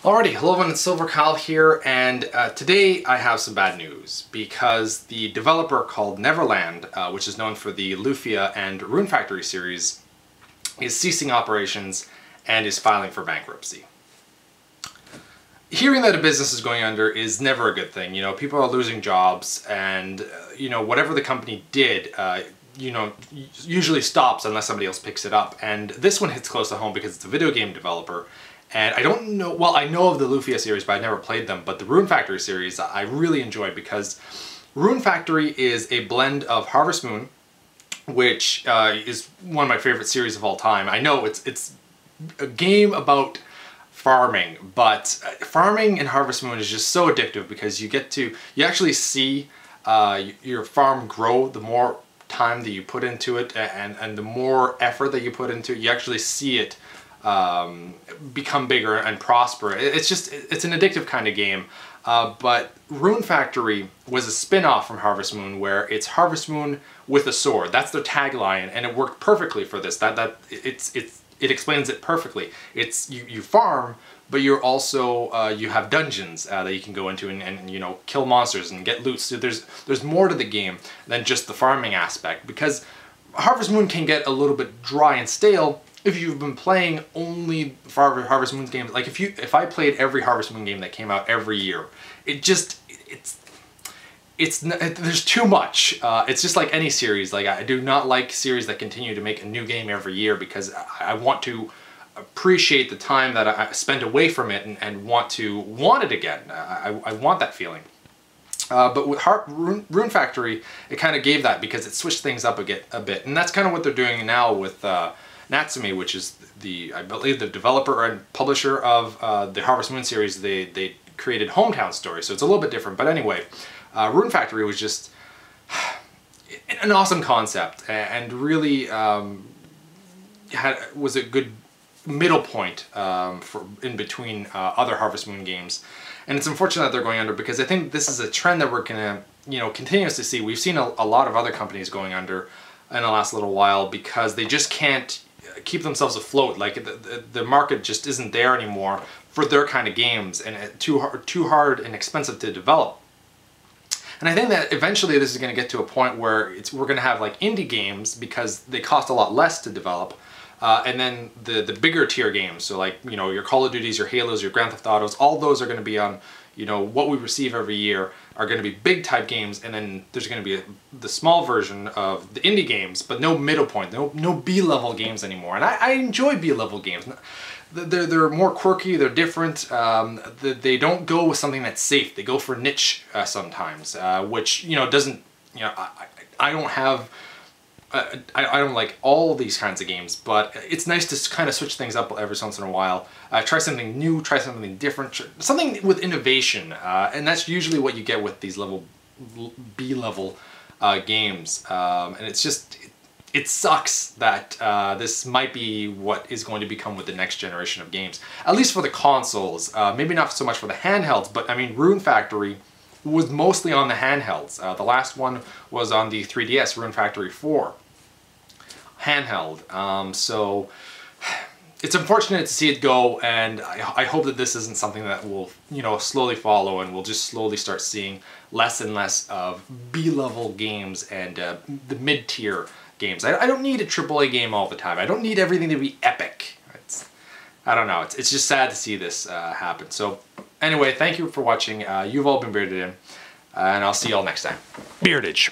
Alrighty, hello everyone, it's Silver Kyle here, and today I have some bad news because the developer called Neverland, which is known for the Lufia and Rune Factory series, is ceasing operations and is filing for bankruptcy. Hearing that a business is going under is never a good thing. You know, people are losing jobs, and whatever the company did, usually stops unless somebody else picks it up. And this one hits close to home because it's a video game developer. And I don't know, well, I know of the Lufia series, but I never played them. But the Rune Factory series I really enjoyed because Rune Factory is a blend of Harvest Moon, which is one of my favorite series of all time. I know it's a game about farming, but farming in Harvest Moon is just so addictive because you actually see your farm grow the more time that you put into it, and the more effort that you put into it, you actually see it become bigger and prosper. It's an addictive kind of game. But Rune Factory was a spin-off from Harvest Moon, where it's Harvest Moon with a sword. That's their tagline, and it worked perfectly for this. It explains it perfectly. It's you farm, but you're also you have dungeons that you can go into and kill monsters and get loot. So there's more to the game than just the farming aspect, because Harvest Moon can get a little bit dry and stale if you've been playing only Harvest Moon games. Like if I played every Harvest Moon game that came out every year, there's too much. It's just like any series. Like, I do not like series that continue to make a new game every year, because I want to appreciate the time that I spent away from it and want it again. I want that feeling. But with Rune Factory, it kind of gave that, because it switched things up a bit. And that's kind of what they're doing now with Natsume, which is I believe the developer and publisher of the Harvest Moon series. They created Hometown Story, so it's a little bit different. But anyway, Rune Factory was just an awesome concept, and really was a good middle point in between other Harvest Moon games. And it's unfortunate that they're going under, because I think this is a trend that we're gonna continuously see. We've seen a lot of other companies going under in the last little while because they just can't keep themselves afloat. Like the market just isn't there anymore for their kind of games, and too hard and expensive to develop. And I think that eventually this is going to get to a point where we're going to have like indie games, because they cost a lot less to develop, and then the bigger tier games. So like your Call of Duties, your Halos, your Grand Theft Autos, all those are going to be on what we receive every year are going to be big type games, and then there's going to be the small version of the indie games, but no middle point, no B-level games anymore. And I enjoy B-level games. They're more quirky, they're different. They don't go with something that's safe. They go for niche sometimes, which doesn't I don't have. I don't like all these kinds of games, but it's nice to kind of switch things up every once in a while. Try something new, try something different, something with innovation, and that's usually what you get with these B-level games. And it sucks that this might be what is going to become with the next generation of games, at least for the consoles. Maybe not so much for the handhelds, but I mean, Rune Factory was mostly on the handhelds. The last one was on the 3DS, Rune Factory 4 handheld. So it's unfortunate to see it go, and I hope that this isn't something that will slowly follow, and we'll just slowly start seeing less and less of B-level games and the mid-tier games. I don't need a AAA game all the time. I don't need everything to be epic. I don't know. It's just sad to see this happen. So anyway, thank you for watching. You've all been bearded in, and I'll see you all next time. Beardage.